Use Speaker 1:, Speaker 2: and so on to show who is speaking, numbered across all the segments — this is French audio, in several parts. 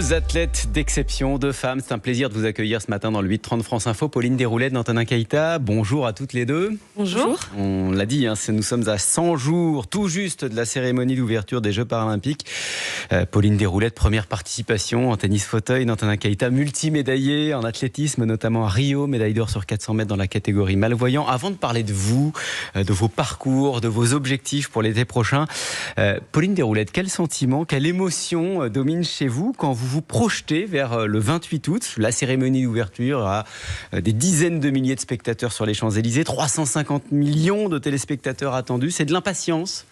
Speaker 1: Deux athlètes d'exception, deux femmes. C'est un plaisir de vous accueillir ce matin dans le 8-30 France Info. Pauline Desroulettes, Antonin Keita, bonjour à toutes les deux.
Speaker 2: Bonjour.
Speaker 1: On l'a dit, nous sommes à 100 jours tout juste de la cérémonie d'ouverture des Jeux paralympiques. Pauline Desroulettes, première participation en tennis fauteuil. Antonin Keita, multimédaillé en athlétisme, notamment à Rio, médaille d'or sur 400 mètres dans la catégorie malvoyant. Avant de parler de vous, de vos parcours, de vos objectifs pour l'été prochain, Pauline Desroulettes, quel sentiment, quelle émotion domine chez vous quand vous vous projetez vers le 28 août, la cérémonie d'ouverture à des dizaines de milliers de spectateurs sur les Champs-Élysées, 350 millions de téléspectateurs attendus, c'est de l'impatience?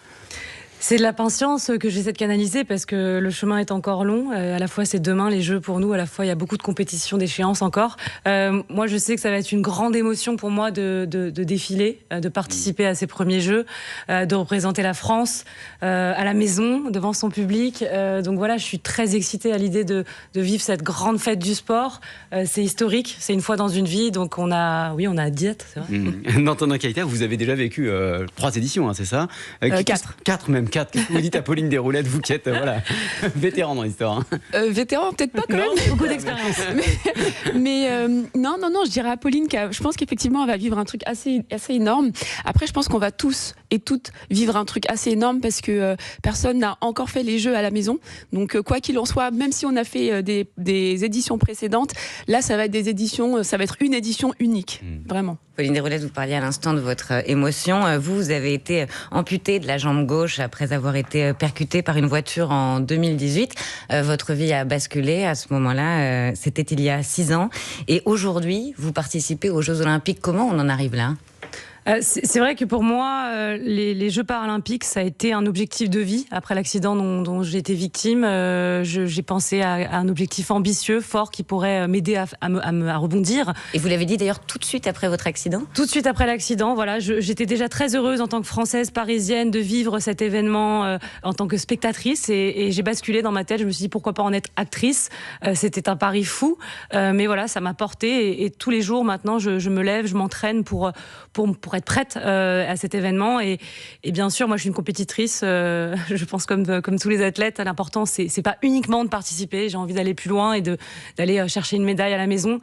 Speaker 2: C'est de la patience que j'essaie de canaliser parce que le chemin est encore long. À la fois, c'est demain les Jeux pour nous. À la fois, il y a beaucoup de compétitions, d'échéances encore. Moi, je sais que ça va être une grande émotion pour moi de défiler, de participer à ces premiers Jeux, de représenter la France à la maison, devant son public. Donc voilà, je suis très excitée à l'idée de vivre cette grande fête du sport. C'est historique, c'est une fois dans une vie. Donc on a diète, c'est vrai.
Speaker 1: Antonin Keita, vous avez déjà vécu 3 éditions, c'est ça? 4 même. Vous dites à Pauline Desroulettes, vous qui êtes vétéran dans l'histoire.
Speaker 3: Vétéran, peut-être pas quand même.
Speaker 2: Beaucoup d'expérience.
Speaker 3: Mais non, je dirais à Pauline que je pense qu'effectivement, elle va vivre un truc assez énorme. Après, je pense qu'on va tous et toutes vivre un truc assez énorme parce que personne n'a encore fait les Jeux à la maison. Donc, quoi qu'il en soit, même si on a fait des éditions précédentes, là, ça va être une édition unique, vraiment.
Speaker 4: Pauline Desroulettes, vous parliez à l'instant de votre émotion. Vous avez été amputée de la jambe gauche après avoir été percutée par une voiture en 2018. Votre vie a basculé à ce moment-là. C'était il y a 6 ans. Et aujourd'hui, vous participez aux Jeux Olympiques. Comment on en arrive là ?
Speaker 2: C'est vrai que pour moi, les Jeux paralympiques, ça a été un objectif de vie. Après l'accident dont j'ai été victime, j'ai pensé à un objectif ambitieux, fort, qui pourrait m'aider à rebondir.
Speaker 4: Et vous l'avez dit d'ailleurs tout de suite après votre accident ?
Speaker 2: Tout de suite après l'accident, voilà. J'étais déjà très heureuse en tant que Française parisienne de vivre cet événement en tant que spectatrice. Et j'ai basculé dans ma tête, je me suis dit pourquoi pas en être actrice. C'était un pari fou. Mais voilà, ça m'a portée. Et tous les jours maintenant, je me lève, je m'entraîne pour être prête à cet événement et bien sûr moi je suis une compétitrice, je pense comme tous les athlètes, l'important c'est pas uniquement de participer, j'ai envie d'aller plus loin et d'aller chercher une médaille à la maison,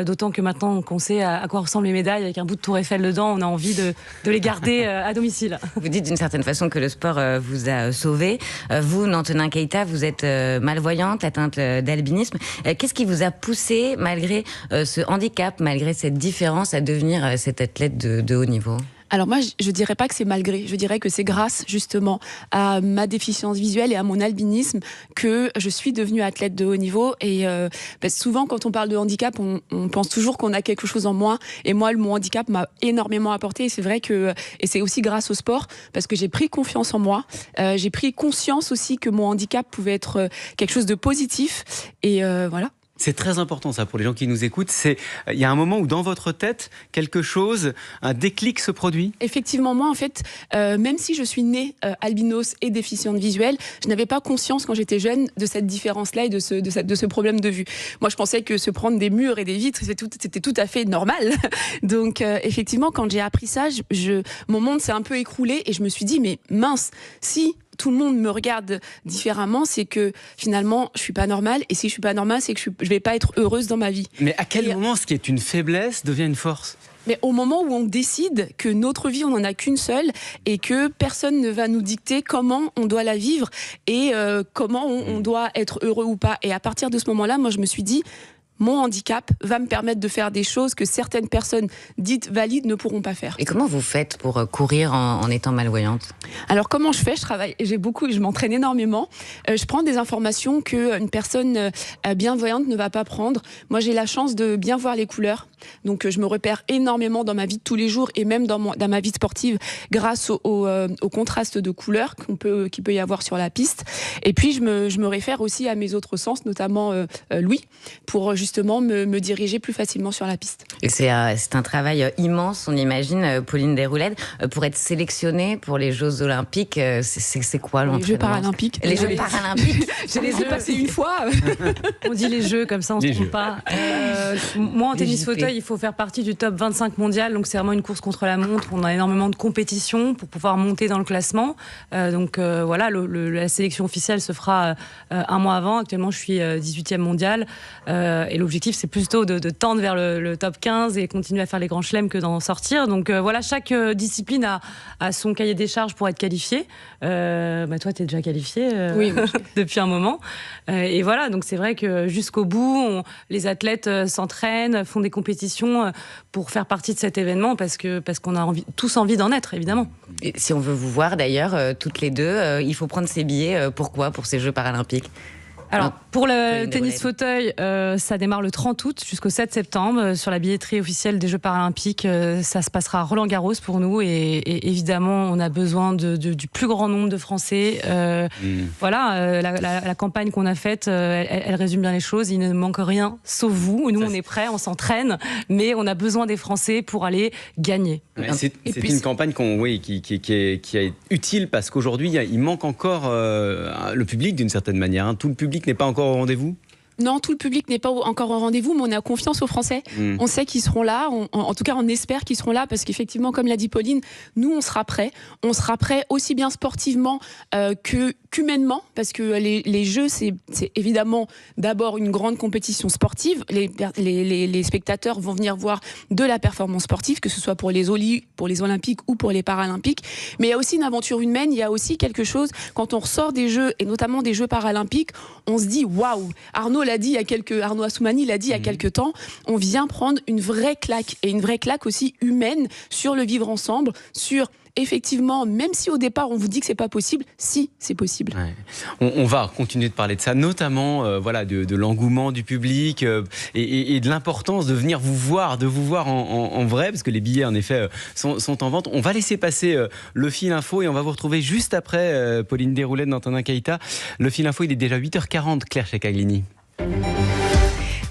Speaker 2: d'autant que maintenant qu'on sait à quoi ressemblent les médailles avec un bout de Tour Eiffel dedans, on a envie de les garder à domicile.
Speaker 4: Vous dites d'une certaine façon que le sport vous a sauvé. Vous, Antonin Keita, vous êtes malvoyante, atteinte d'albinisme. Qu'est-ce qui vous a poussé, malgré ce handicap, malgré cette différence, à devenir cet athlète de haut niveau ?
Speaker 3: Alors moi, je dirais pas que c'est malgré, je dirais que c'est grâce justement à ma déficience visuelle et à mon albinisme que je suis devenue athlète de haut niveau. Et parce que souvent, quand on parle de handicap, on pense toujours qu'on a quelque chose en moins. Et moi, mon handicap m'a énormément apporté. Et c'est vrai que, et c'est aussi grâce au sport, parce que j'ai pris confiance en moi. J'ai pris conscience aussi que mon handicap pouvait être quelque chose de positif. Et voilà.
Speaker 1: C'est très important ça pour les gens qui nous écoutent. Il y a un moment où dans votre tête, un déclic se produit.
Speaker 3: Effectivement, moi en fait, même si je suis née albinos et déficiente visuelle, je n'avais pas conscience quand j'étais jeune de cette différence-là et de ce problème de vue. Moi je pensais que se prendre des murs et des vitres, c'était tout à fait normal. Donc effectivement, quand j'ai appris ça, mon monde s'est un peu écroulé et je me suis dit, mais mince, si tout le monde me regarde différemment, c'est que finalement, je suis pas normale. Et si je suis pas normale, c'est que je vais pas être heureuse dans ma vie.
Speaker 1: Mais à quel moment ce qui est une faiblesse devient une force ?
Speaker 3: Mais au moment où on décide que notre vie, on n'en a qu'une seule et que personne ne va nous dicter comment on doit la vivre et comment on doit être heureux ou pas. Et à partir de ce moment-là, moi, je me suis dit, mon handicap va me permettre de faire des choses que certaines personnes dites valides ne pourront pas faire.
Speaker 4: Et comment vous faites pour courir en étant malvoyante ?
Speaker 3: Alors comment je fais ? Je travaille, je m'entraîne énormément. Je prends des informations qu'une personne bienvoyante ne va pas prendre. Moi j'ai la chance de bien voir les couleurs. Donc je me repère énormément dans ma vie de tous les jours et même dans ma vie sportive grâce au contraste de couleurs qu'il peut y avoir sur la piste. Et puis je me réfère aussi à mes autres sens, notamment l'ouïe, pour justement me diriger plus facilement sur la piste.
Speaker 4: Et c'est un travail immense, on imagine, Pauline Desroulettes. Pour être sélectionnée pour les Jeux Olympiques, c'est quoi l'entraînement ?
Speaker 3: Les Jeux paralympiques.
Speaker 4: Les Jeux paralympiques.
Speaker 3: Je les ai passés une fois.
Speaker 2: On dit les Jeux, comme ça on ne se trompe pas. Moi en tennis fauteuil, il faut faire partie du top 25 mondial, donc c'est vraiment une course contre la montre. On a énormément de compétitions pour pouvoir monter dans le classement. Voilà, la sélection officielle se fera un mois avant. Actuellement, je suis 18e mondial. Et l'objectif, c'est plutôt de tendre vers le top 15 et continuer à faire les grands chelems que d'en sortir. Donc voilà, chaque discipline a son cahier des charges pour être qualifié. Toi, tu es déjà qualifié
Speaker 3: oui,
Speaker 2: depuis un moment. Et voilà, donc c'est vrai que jusqu'au bout, les athlètes s'entraînent, font des compétitions pour faire partie de cet événement parce qu'on a tous envie d'en être, évidemment.
Speaker 4: Et si on veut vous voir d'ailleurs, toutes les deux, il faut prendre ses billets. Pourquoi ? Pour ces Jeux paralympiques ?
Speaker 2: Alors, pour le tennis fauteuil, ça démarre le 30 août jusqu'au 7 septembre. Sur la billetterie officielle des Jeux paralympiques, ça se passera à Roland-Garros pour nous. Et évidemment, on a besoin du plus grand nombre de Français. Voilà, la campagne qu'on a faite, elle résume bien les choses. Il ne manque rien, sauf vous. Nous, on est prêts, on s'entraîne, mais on a besoin des Français pour aller gagner.
Speaker 1: Ouais, c'est une campagne qui est utile parce qu'aujourd'hui, il manque encore le public d'une certaine manière. Tout le public n'est pas encore au rendez-vous ?
Speaker 3: Non, tout le public n'est pas encore au rendez-vous, mais on a confiance aux Français. On sait qu'ils seront là, en tout cas on espère qu'ils seront là, parce qu'effectivement, comme l'a dit Pauline, nous on sera prêts. On sera prêts aussi bien sportivement qu'humainement, parce que les Jeux, c'est évidemment d'abord une grande compétition sportive. Les spectateurs vont venir voir de la performance sportive, que ce soit pour les Olympiques ou pour les Paralympiques. Mais il y a aussi une aventure humaine, il y a aussi quelque chose, quand on ressort des Jeux, et notamment des Jeux Paralympiques, on se dit waouh, Arnaud Assoumani l'a dit il y a quelques temps, on vient prendre une vraie claque, et une vraie claque aussi humaine sur le vivre ensemble, sur effectivement, même si au départ on vous dit que c'est pas possible, si c'est possible.
Speaker 1: Ouais. On va continuer de parler de ça, notamment de l'engouement du public et de l'importance de venir vous voir, en vrai, parce que les billets en effet sont en vente. On va laisser passer le fil info et on va vous retrouver juste après Pauline Déroulède d'Antonin Keita. Le fil info, il est déjà 8h40, Claire Chekaglini.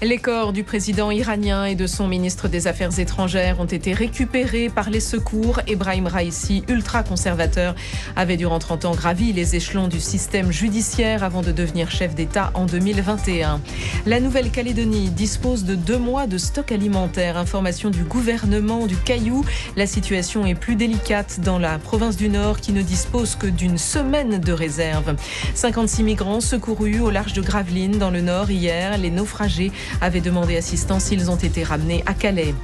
Speaker 5: Les corps du président iranien et de son ministre des Affaires étrangères ont été récupérés par les secours. Ebrahim Raïssi, ultra-conservateur, avait durant 30 ans gravi les échelons du système judiciaire avant de devenir chef d'État en 2021. La Nouvelle-Calédonie dispose de 2 mois de stock alimentaire. Information du gouvernement du Caillou. La situation est plus délicate dans la province du Nord qui ne dispose que d'une semaine de réserve. 56 migrants secourus au large de Gravelines dans le Nord hier. Les naufragés avaient demandé assistance, ils ont été ramenés à Calais.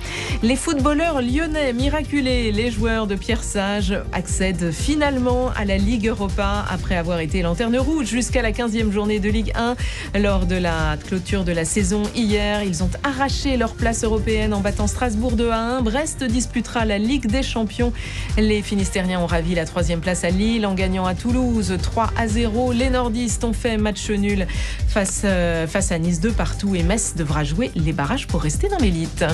Speaker 5: Les footballeurs lyonnais miraculés, les joueurs de Pierre Sage accèdent finalement à la Ligue Europa après avoir été lanterne rouge jusqu'à la 15e journée de Ligue 1. Lors de la clôture de la saison hier, ils ont arraché leur place européenne en battant Strasbourg 2-1. Brest disputera la Ligue des Champions. Les Finistériens ont ravi la 3e place à Lille en gagnant à Toulouse 3-0. Les nordistes ont fait match nul face à Nice 2 partout et Metz devra jouer les barrages pour rester dans l'élite.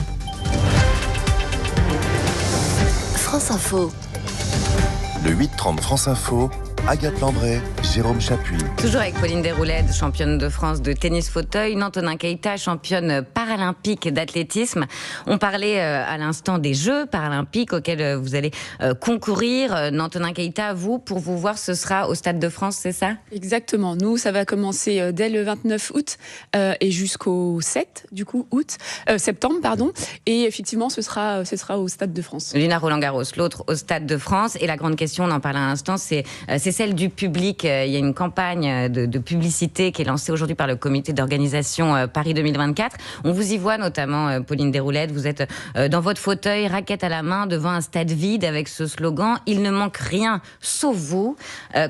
Speaker 6: France Info.
Speaker 7: Le 8-30 France Info, Agathe Landré, Jérôme Chapuis.
Speaker 4: Toujours avec Pauline Déroulède, championne de France de tennis fauteuil, Antonin Keita, championne paralympique d'athlétisme. On parlait à l'instant des Jeux paralympiques auxquels vous allez concourir. Antonin Keita, pour vous voir, ce sera au Stade de France, c'est ça ?
Speaker 3: Exactement. Nous, ça va commencer dès le 29 août et jusqu'au 7, du coup, septembre, pardon. Et effectivement, ce sera au Stade de France.
Speaker 4: L'une à Roland-Garros, l'autre au Stade de France. Et la grande question, on en parlait à l'instant, c'est celle du public. Il y a une campagne de publicité qui est lancée aujourd'hui par le comité d'organisation Paris 2024. On vous y voit notamment, Pauline Déroulède, vous êtes dans votre fauteuil, raquette à la main, devant un stade vide avec ce slogan « Il ne manque rien, sauf vous ».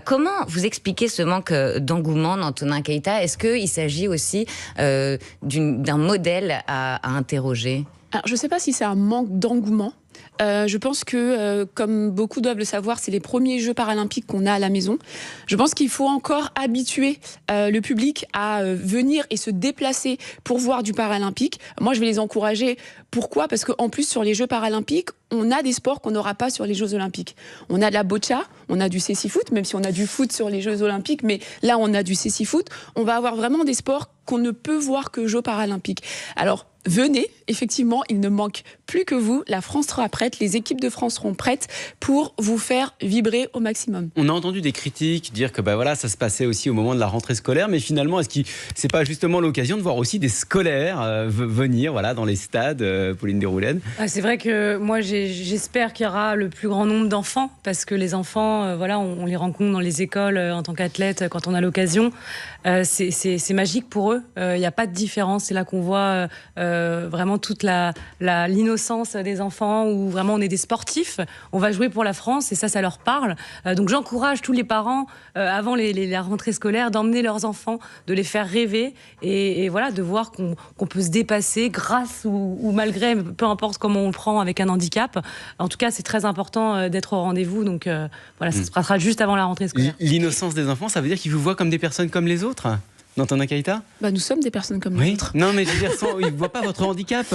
Speaker 4: Comment vous expliquez ce manque d'engouement d'Antonin Keita ? Est-ce qu'il s'agit aussi d'un modèle à interroger ?
Speaker 3: Alors, je ne sais pas si c'est un manque d'engouement. Je pense que, comme beaucoup doivent le savoir, c'est les premiers Jeux paralympiques qu'on a à la maison. Je pense qu'il faut encore habituer le public à venir et se déplacer pour voir du paralympique. Moi, je vais les encourager. Pourquoi ? Parce qu'en plus, sur les Jeux paralympiques, on a des sports qu'on n'aura pas sur les Jeux olympiques. On a de la boccia, on a du cécifoot, même si on a du foot sur les Jeux olympiques, mais là, on a du cécifoot. On va avoir vraiment des sports qu'on ne peut voir que Jeux paralympiques. Alors, venez, effectivement, il ne manque plus que vous. La France sera prête, les équipes de France seront prêtes pour vous faire vibrer au maximum.
Speaker 1: On a entendu des critiques dire que ça se passait aussi au moment de la rentrée scolaire, mais finalement, est-ce que c'est pas justement l'occasion de voir aussi des scolaires venir dans les stades, Pauline Desroulettes?
Speaker 2: C'est vrai que moi, j'espère qu'il y aura le plus grand nombre d'enfants, parce que les enfants, on les rencontre dans les écoles en tant qu'athlètes quand on a l'occasion. C'est magique pour eux. Il n'y a pas de différence. C'est là qu'on voit vraiment toute l'innocence des enfants, où vraiment on est des sportifs. On va jouer pour la France et ça leur parle. Donc j'encourage tous les parents, avant la rentrée scolaire, d'emmener leurs enfants, de les faire rêver et de voir qu'on peut se dépasser grâce ou malgré, peu importe comment on le prend, avec un handicap. En tout cas, c'est très important d'être au rendez-vous. Donc ça se passera juste avant la rentrée scolaire.
Speaker 1: L'innocence des enfants, ça veut dire qu'ils vous voient comme des personnes comme les autres, Nantana Keïta?
Speaker 3: Nous sommes des personnes comme les autres.
Speaker 1: Non, mais je veux dire, ils ne voient pas votre handicap.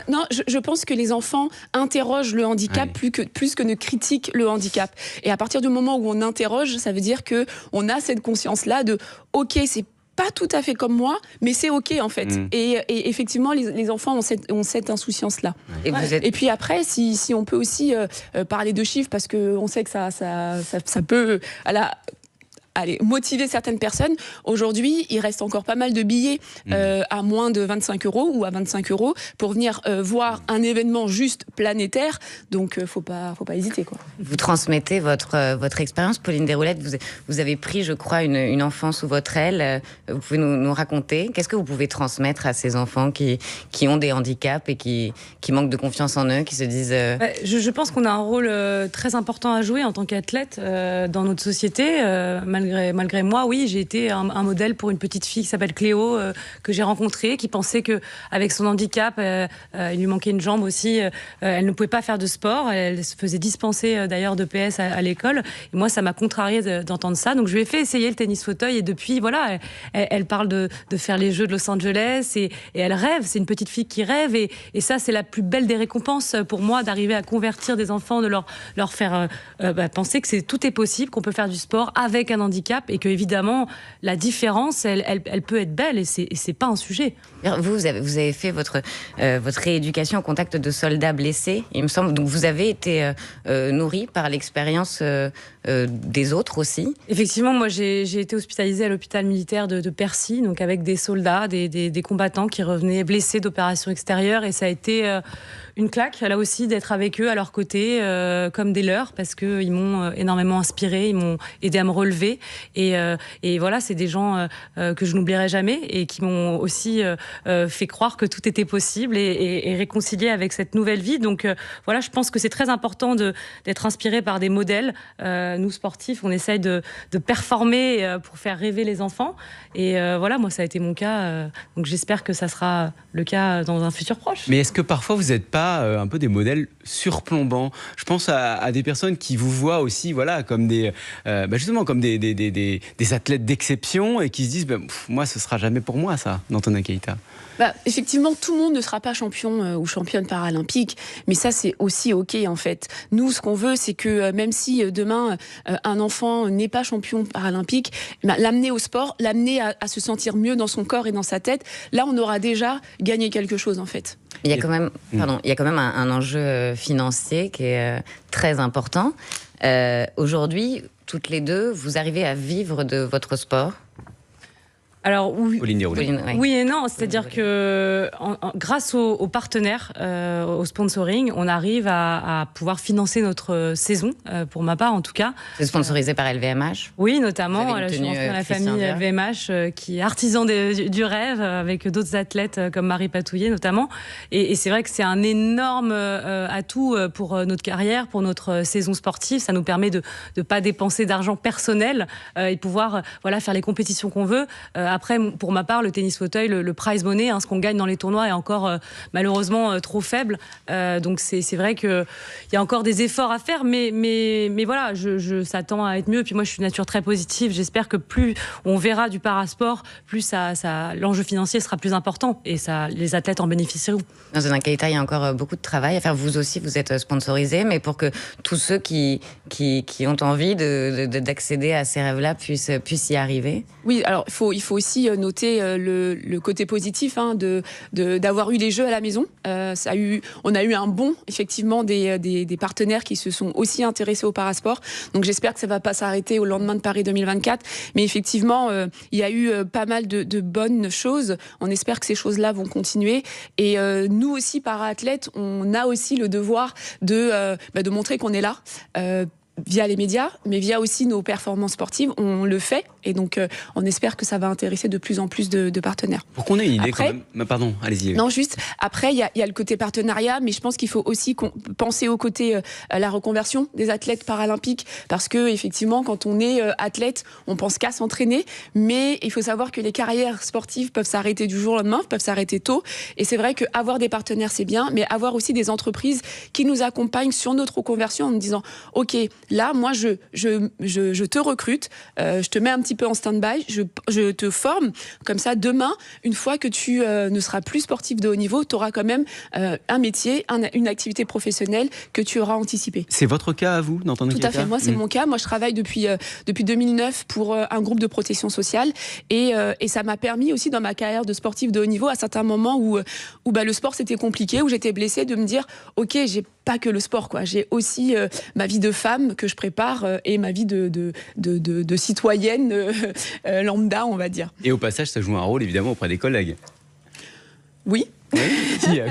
Speaker 3: Non, je pense que les enfants interrogent le handicap plus que ne critiquent le handicap. Et à partir du moment où on interroge, ça veut dire qu'on a cette conscience-là de « ok, c'est pas tout à fait comme moi, mais c'est ok en fait. Et effectivement, les enfants ont cette insouciance-là. Et puis après, si on peut aussi parler de chiffres, parce qu'on sait que ça peut... motiver certaines personnes. Aujourd'hui, il reste encore pas mal de billets à moins de 25 € ou à 25 € pour venir voir un événement juste planétaire. Donc, faut pas hésiter, quoi.
Speaker 4: Vous transmettez votre expérience, Pauline Desroulettes. Vous avez pris, je crois, une enfant sous votre aile. Vous pouvez nous raconter. Qu'est-ce que vous pouvez transmettre à ces enfants qui ont des handicaps et qui manquent de confiance en eux, qui se disent...
Speaker 2: Je pense qu'on a un rôle très important à jouer en tant qu'athlète dans notre société. Malgré moi, oui, j'ai été un modèle pour une petite fille qui s'appelle Cléo, que j'ai rencontrée, qui pensait qu'avec son handicap, il lui manquait une jambe aussi, elle ne pouvait pas faire de sport. Elle se faisait dispenser d'ailleurs de PS à l'école. Et moi, ça m'a contrariée d'entendre ça. Donc, je lui ai fait essayer le tennis fauteuil. Et depuis, elle parle de faire les Jeux de Los Angeles et elle rêve. C'est une petite fille qui rêve. Et ça, c'est la plus belle des récompenses pour moi, d'arriver à convertir des enfants, de leur faire penser que tout est possible, qu'on peut faire du sport avec un handicap. Et que évidemment la différence elle peut être belle et c'est pas un sujet.
Speaker 4: Vous avez fait votre rééducation au contact de soldats blessés, il me semble, donc vous avez été nourri par l'expérience des autres aussi.
Speaker 2: Effectivement, moi j'ai été hospitalisée à l'hôpital militaire de Percy, donc avec des soldats, des combattants qui revenaient blessés d'opérations extérieures, et ça a été une claque là aussi d'être avec eux à leur côté comme des leurs, parce qu'ils m'ont énormément inspirée, ils m'ont aidé à me relever et voilà, c'est des gens que je n'oublierai jamais et qui m'ont aussi fait croire que tout était possible et réconcilié avec cette nouvelle vie. Donc voilà, je pense que c'est très important d'être inspiré par des modèles. Nous sportifs, on essaye de performer pour faire rêver les enfants et voilà, moi ça a été mon cas, donc j'espère que ça sera le cas dans un futur proche.
Speaker 1: Mais est-ce que parfois vous n'êtes pas un peu des modèles surplombants? Je pense à des personnes qui vous voient aussi comme justement comme des athlètes d'exception et qui se disent moi ce sera jamais pour moi ça, Nantana Keïta.
Speaker 3: Effectivement, tout le monde ne sera pas champion ou championne paralympique, mais ça c'est aussi ok en fait. Nous, ce qu'on veut, c'est que même si demain un enfant n'est pas champion paralympique, l'amener au sport, l'amener à se sentir mieux dans son corps et dans sa tête, là on aura déjà gagné quelque chose en fait.
Speaker 4: Il y a quand même, un enjeu financier qui est très important. Aujourd'hui, toutes les deux, vous arrivez à vivre de votre sport?
Speaker 2: Alors oui,
Speaker 4: oui
Speaker 2: et non, c'est-à-dire que grâce aux partenaires, au sponsoring, on arrive à pouvoir financer notre saison, pour ma part en tout cas.
Speaker 4: C'est sponsorisé par LVMH?
Speaker 2: Oui, notamment. Je suis rentrée dans la famille LVMH qui est artisan du rêve, avec d'autres athlètes comme Marie Patouillet notamment. Et c'est vrai que c'est un énorme atout pour notre carrière, pour notre saison sportive. Ça nous permet de ne pas dépenser d'argent personnel et pouvoir faire les compétitions qu'on veut. Après, pour ma part, le tennis fauteuil, le prize money, ce qu'on gagne dans les tournois est encore malheureusement trop faible. Donc c'est vrai qu'il y a encore des efforts à faire, mais voilà, ça tend à être mieux. Puis moi, je suis de nature très positive. J'espère que plus on verra du parasport, plus l'enjeu financier sera plus important et les athlètes en bénéficieront.
Speaker 4: Dans Nantana Keïta, il y a encore beaucoup de travail à faire. Vous aussi, vous êtes sponsorisé, mais pour que tous ceux qui ont envie d'accéder à ces rêves-là puissent y arriver.
Speaker 3: Oui, alors il faut aussi noter le côté positif d'avoir eu les Jeux à la maison. On a eu un bond, effectivement, des partenaires qui se sont aussi intéressés au parasport. Donc j'espère que ça ne va pas s'arrêter au lendemain de Paris 2024. Mais effectivement, il y a eu pas mal de bonnes choses. On espère que ces choses-là vont continuer. Et nous aussi, para-athlètes, on a aussi le devoir de montrer qu'on est là. Via les médias, mais via aussi nos performances sportives, on le fait, et donc on espère que ça va intéresser de plus en plus de partenaires.
Speaker 1: Pour qu'on ait une idée,
Speaker 3: après,
Speaker 1: quand même. Pardon, allez-y.
Speaker 3: Non, juste, après, il y a le côté partenariat, mais je pense qu'il faut aussi penser au côté la reconversion des athlètes paralympiques, parce que effectivement, quand on est athlète, on pense qu'à s'entraîner, mais il faut savoir que les carrières sportives peuvent s'arrêter du jour au lendemain, peuvent s'arrêter tôt, et c'est vrai qu'avoir des partenaires, c'est bien, mais avoir aussi des entreprises qui nous accompagnent sur notre reconversion en nous disant, ok, là, moi, je te recrute, je te mets un petit peu en stand-by, je te forme. Comme ça, demain, une fois que tu ne seras plus sportif de haut niveau, tu auras quand même un métier, une activité professionnelle que tu auras anticipée.
Speaker 1: C'est votre cas à vous, d'entendre
Speaker 3: Tout à fait. Moi, c'est mon cas. Moi, je travaille depuis 2009 pour un groupe de protection sociale. Et ça m'a permis aussi, dans ma carrière de sportif de haut niveau, à certains moments où le sport, c'était compliqué, où j'étais blessée, de me dire, OK, j'ai pas que le sport, quoi. J'ai aussi ma vie de femme que je prépare et ma vie de citoyenne lambda, on va dire.
Speaker 1: Et au passage, ça joue un rôle évidemment auprès des collègues.
Speaker 3: Oui.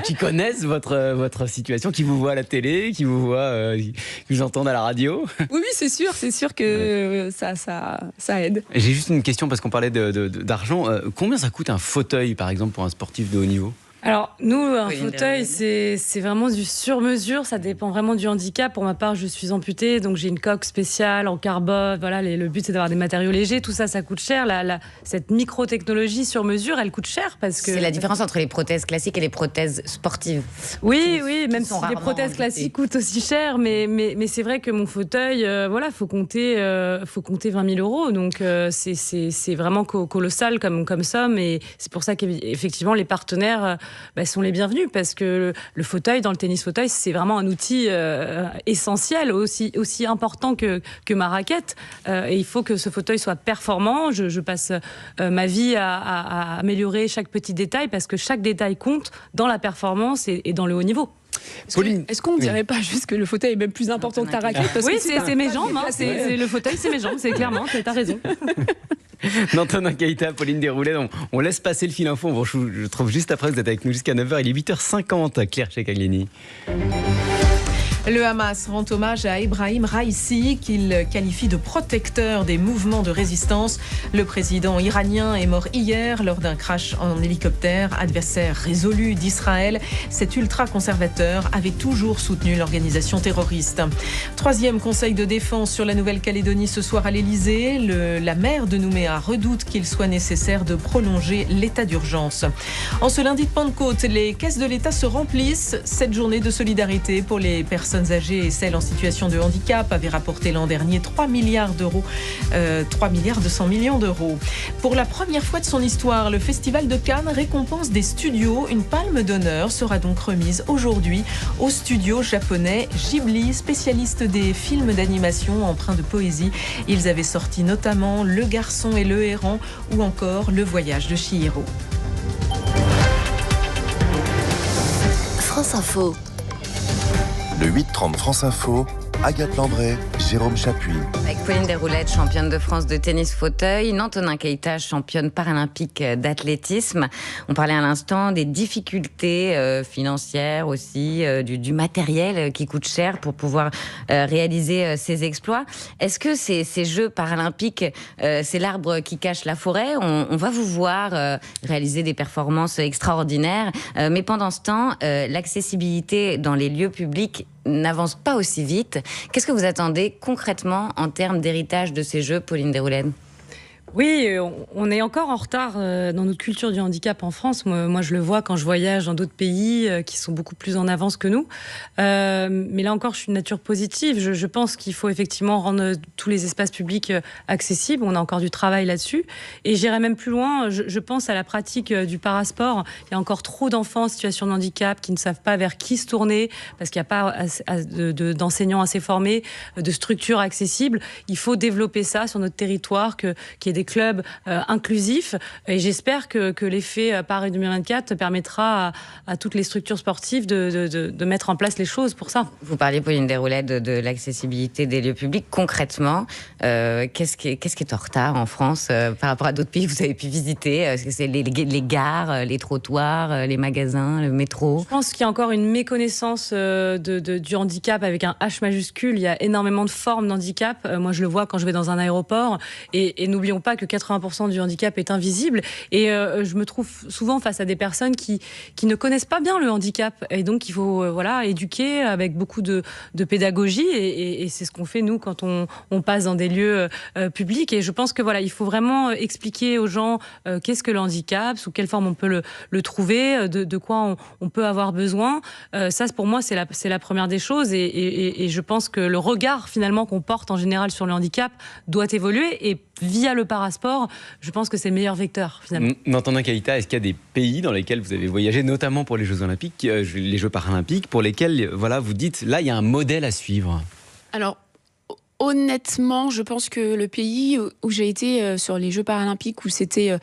Speaker 1: Qui connaissent votre situation, qui vous voient à la télé, qui vous voient, qui vous entendent à la radio.
Speaker 3: Oui, c'est sûr que ça aide.
Speaker 1: J'ai juste une question parce qu'on parlait d'argent. Combien ça coûte un fauteuil, par exemple, pour un sportif de haut niveau ?
Speaker 2: Alors, nous, un fauteuil, c'est vraiment du sur-mesure. Ça dépend vraiment du handicap. Pour ma part, je suis amputée, donc j'ai une coque spéciale en carbone. Voilà, le but, c'est d'avoir des matériaux légers. Tout ça, ça coûte cher. Cette micro-technologie sur-mesure, elle coûte cher parce que...
Speaker 4: C'est la différence entre les prothèses classiques et les prothèses sportives.
Speaker 2: Oui, même si les prothèses classiques coûtent aussi cher. Mais c'est vrai que mon fauteuil, faut compter 20 000 €. Donc, c'est vraiment colossal comme somme. Et c'est pour ça qu'effectivement, les partenaires... sont les bienvenus parce que le fauteuil, dans le tennis fauteuil, c'est vraiment un outil essentiel, aussi important que ma raquette. Et il faut que ce fauteuil soit performant. Je passe ma vie à améliorer chaque petit détail parce que chaque détail compte dans la performance et dans le haut niveau.
Speaker 3: Est-ce qu'on ne dirait pas juste que le fauteuil est même plus important que ta raquette parce que
Speaker 2: c'est mes jambes. Le fauteuil, c'est mes jambes. C'est clairement, t'as raison.
Speaker 1: Antonin Keita, Pauline Desroulettes, on laisse passer le fil info. Je trouve juste après, vous êtes avec nous jusqu'à 9h. Il est 8h50, Claire Ceccalini.
Speaker 5: Le Hamas rend hommage à Ebrahim Raïssi, qu'il qualifie de protecteur des mouvements de résistance. Le président iranien est mort hier lors d'un crash en hélicoptère. Adversaire résolu d'Israël, cet ultra-conservateur avait toujours soutenu l'organisation terroriste. Troisième conseil de défense sur la Nouvelle-Calédonie ce soir à l'Elysée. La maire de Nouméa redoute qu'il soit nécessaire de prolonger l'état d'urgence. En ce lundi de Pentecôte, les caisses de l'État se remplissent. Cette journée de solidarité pour les personnes âgées et celles en situation de handicap avait rapporté l'an dernier 3 milliards d'euros, 3 milliards 200 millions d'euros. Pour la première fois de son histoire, le Festival de Cannes récompense des studios. Une palme d'honneur sera donc remise aujourd'hui au studio japonais Ghibli, spécialiste des films d'animation empreints de poésie. Ils avaient sorti notamment Le Garçon et le Héron ou encore Le Voyage de Chihiro.
Speaker 6: France Info.
Speaker 7: Le 8-30 France Info, Agathe Lambray, Jérôme Chapuis.
Speaker 4: Avec Pauline Desroulettes, championne de France de tennis fauteuil, Antonin Keita, championne paralympique d'athlétisme. On parlait à l'instant des difficultés financières aussi, du matériel qui coûte cher pour pouvoir réaliser ces exploits. Est-ce que ces Jeux paralympiques, c'est l'arbre qui cache la forêt ? On va vous voir réaliser des performances extraordinaires, mais pendant ce temps, l'accessibilité dans les lieux publics n'avance pas aussi vite. Qu'est-ce que vous attendez concrètement en termes d'héritage de ces Jeux, Pauline Desroulettes ?
Speaker 2: Oui, on est encore en retard dans notre culture du handicap en France. Moi, je le vois quand je voyage dans d'autres pays qui sont beaucoup plus en avance que nous. Mais là encore, je suis de nature positive. Je pense qu'il faut effectivement rendre tous les espaces publics accessibles. On a encore du travail là-dessus. Et j'irai même plus loin. Je pense à la pratique du parasport. Il y a encore trop d'enfants en situation de handicap qui ne savent pas vers qui se tourner parce qu'il n'y a pas d'enseignants assez formés, de structures accessibles. Il faut développer ça sur notre territoire, qu'il y ait des clubs inclusifs. Et j'espère que l'effet Paris 2024 permettra à toutes les structures sportives de mettre en place les choses pour ça.
Speaker 4: Vous parliez, Pauline Déroulède, de l'accessibilité des lieux publics. Concrètement, qu'est-ce qui est en retard en France par rapport à d'autres pays que vous avez pu visiter? Est-ce que c'est les gares, les trottoirs, les magasins, le métro?
Speaker 2: Je pense qu'il y a encore une méconnaissance du handicap avec un H majuscule. Il y a énormément de formes d'handicap. Moi, je le vois quand je vais dans un aéroport. Et n'oublions pas que 80% du handicap est invisible. Et je me trouve souvent face à des personnes qui ne connaissent pas bien le handicap. Et donc, il faut éduquer avec beaucoup de pédagogie. Et c'est ce qu'on fait, nous, quand on passe dans des lieux publics. Et je pense que il faut vraiment expliquer aux gens qu'est-ce que le handicap, sous quelle forme on peut le trouver, de quoi on peut avoir besoin. Ça, pour moi, c'est la première des choses. Et je pense que le regard, finalement, qu'on porte en général sur le handicap doit évoluer. Et via le parasport, je pense que c'est le meilleur vecteur, finalement.
Speaker 1: Nantana Keïta, est-ce qu'il y a des pays dans lesquels vous avez voyagé, notamment pour les Jeux Olympiques, les Jeux Paralympiques, pour lesquels vous dites, là, il y a un modèle à suivre?
Speaker 3: Alors, honnêtement, je pense que le pays où j'ai été sur les Jeux Paralympiques, où c'était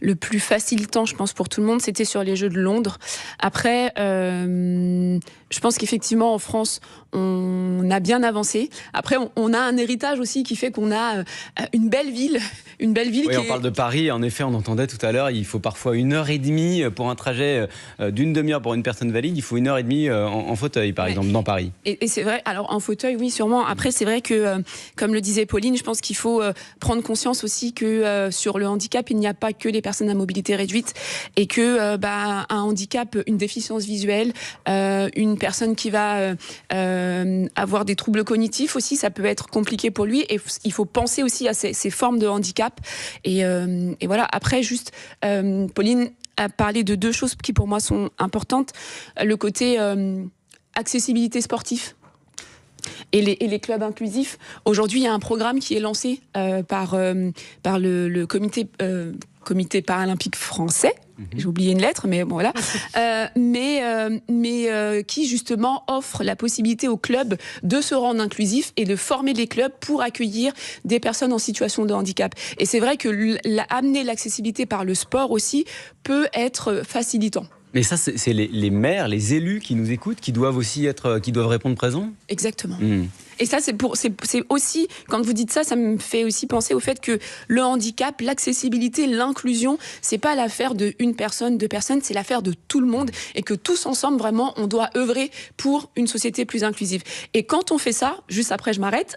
Speaker 3: le plus facilitant, je pense, pour tout le monde, c'était sur les Jeux de Londres. Après, je pense qu'effectivement, en France, on a bien avancé. Après, on a un héritage aussi qui fait qu'on a une belle ville.
Speaker 1: Oui, on parle de Paris. En effet, on entendait tout à l'heure, il faut parfois 1h30 pour un trajet d'une demi-heure pour une personne valide. Il faut 1h30 en fauteuil, par exemple, dans Paris.
Speaker 3: Et c'est vrai, alors en fauteuil, oui, sûrement. Après, c'est vrai que, comme le disait Pauline, je pense qu'il faut prendre conscience aussi que sur le handicap, il n'y a pas que les personnes à mobilité réduite et que un handicap, une déficience visuelle, une personne qui va avoir des troubles cognitifs aussi, ça peut être compliqué pour lui et il faut penser aussi à ces formes de handicap et voilà. Après, juste Pauline a parlé de deux choses qui pour moi sont importantes, le côté accessibilité sportive et les clubs inclusifs. Aujourd'hui, il y a un programme qui est lancé par le comité paralympique français. J'ai oublié une lettre, mais bon, voilà. Mais qui justement offre la possibilité aux clubs de se rendre inclusifs et de former les clubs pour accueillir des personnes en situation de handicap. Et c'est vrai que amener l'accessibilité par le sport aussi peut être facilitant.
Speaker 1: Mais ça, c'est les maires, les élus qui nous écoutent, qui doivent répondre présent.
Speaker 3: Exactement. Et ça, c'est aussi, quand vous dites ça, ça me fait aussi penser au fait que le handicap, l'accessibilité, l'inclusion, c'est pas l'affaire d'une personne, deux personnes, c'est l'affaire de tout le monde et que tous ensemble, vraiment, on doit œuvrer pour une société plus inclusive. Et quand on fait ça, juste après, je m'arrête,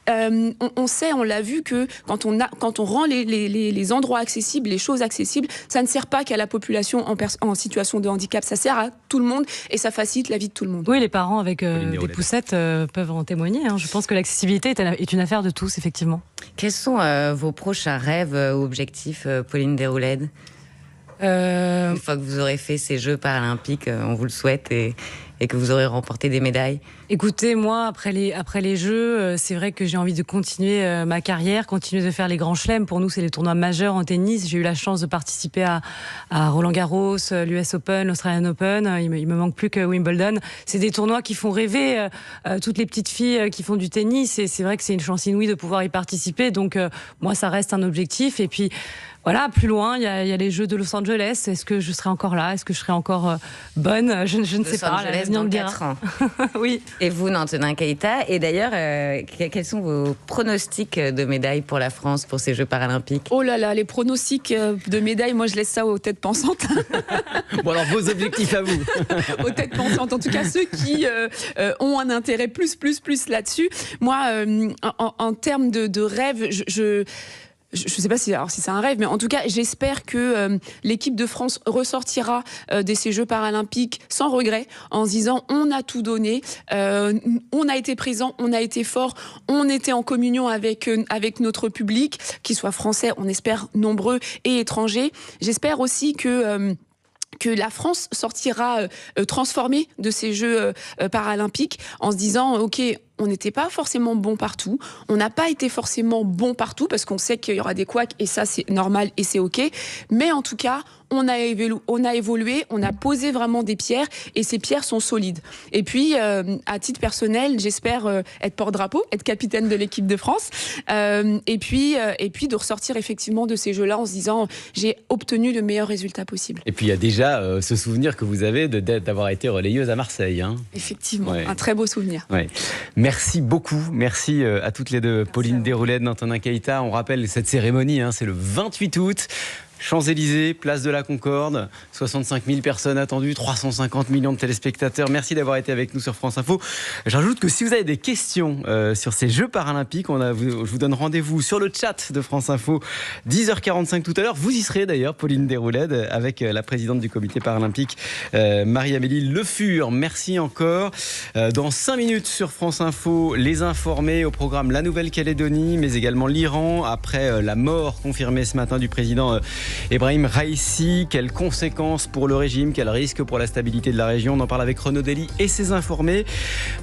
Speaker 3: on sait, on l'a vu que quand on rend les endroits accessibles, les choses accessibles, ça ne sert pas qu'à la population en situation de handicap, ça sert à tout le monde et ça facilite la vie de tout le monde.
Speaker 2: Oui, les parents avec des poussettes peuvent en témoigner. Je pense que l'accessibilité est une affaire de tous, effectivement.
Speaker 4: Quels sont vos prochains rêves ou objectifs, Pauline Déroulède ? Une fois que vous aurez fait ces Jeux Paralympiques, on vous le souhaite, et que vous aurez remporté des médailles.
Speaker 2: Écoutez, moi, après les Jeux, c'est vrai que j'ai envie de continuer ma carrière, continuer de faire les grands chelems. Pour nous, c'est les tournois majeurs en tennis. J'ai eu la chance de participer à Roland-Garros, l'US Open, l'Australian Open. Il me manque plus que Wimbledon. C'est des tournois qui font rêver toutes les petites filles qui font du tennis. Et c'est vrai que c'est une chance inouïe de pouvoir y participer. Donc, moi, ça reste un objectif. Et puis, voilà, plus loin, il y a les Jeux de Los Angeles. Est-ce que je serai encore là ? Est-ce que je serai encore bonne ? Je ne sais pas.
Speaker 4: Los Angeles dans 4 ans.
Speaker 2: Oui.
Speaker 4: Et vous, Nantana Keïta, et d'ailleurs, quels sont vos pronostics de médailles pour la France pour ces Jeux Paralympiques ?
Speaker 3: Oh là là, les pronostics de médailles, moi je laisse ça aux têtes pensantes.
Speaker 1: Bon alors, vos objectifs à vous.
Speaker 3: Aux têtes pensantes, en tout cas ceux qui ont un intérêt plus là-dessus. Moi, en termes de rêve, je ne sais pas si c'est un rêve, mais en tout cas, j'espère que l'équipe de France ressortira de ces Jeux Paralympiques sans regret, en se disant on a tout donné, on a été présent, on a été fort, on était en communion avec notre public, qu'il soit français, on espère nombreux, et étrangers. J'espère aussi que la France sortira transformée de ces Jeux paralympiques en se disant ok, on n'était pas forcément bon partout. On n'a pas été forcément bon partout parce qu'on sait qu'il y aura des couacs et ça, c'est normal et c'est OK. Mais en tout cas, on a évolué, on a posé vraiment des pierres et ces pierres sont solides. Et puis, à titre personnel, j'espère être porte-drapeau, être capitaine de l'équipe de France et puis de ressortir effectivement de ces jeux-là en se disant j'ai obtenu le meilleur résultat possible.
Speaker 1: Et puis il y a déjà ce souvenir que vous avez d'avoir été relayeuse à Marseille. Hein.
Speaker 3: Effectivement, un très beau souvenir.
Speaker 1: Ouais. Merci beaucoup, merci à toutes les deux. Pauline Déroulède, Antonin Keita. On rappelle cette cérémonie, c'est le 28 août. Champs-Élysées, place de la Concorde, 65 000 personnes attendues, 350 millions de téléspectateurs. Merci d'avoir été avec nous sur France Info. J'ajoute que si vous avez des questions sur ces Jeux paralympiques, je vous donne rendez-vous sur le chat de France Info, 10h45 tout à l'heure. Vous y serez d'ailleurs, Pauline Déroulède, avec la présidente du comité paralympique, Marie-Amélie Le Fur. Merci encore. Dans 5 minutes sur France Info, les informés au programme la Nouvelle-Calédonie, mais également l'Iran, après la mort confirmée ce matin du président Ebrahim Raïssi. Quelles conséquences pour le régime, quel risque pour la stabilité de la région? On en parle avec Renaud Dely et ses informés.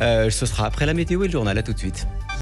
Speaker 1: Ce sera après la météo et le journal. À tout de suite.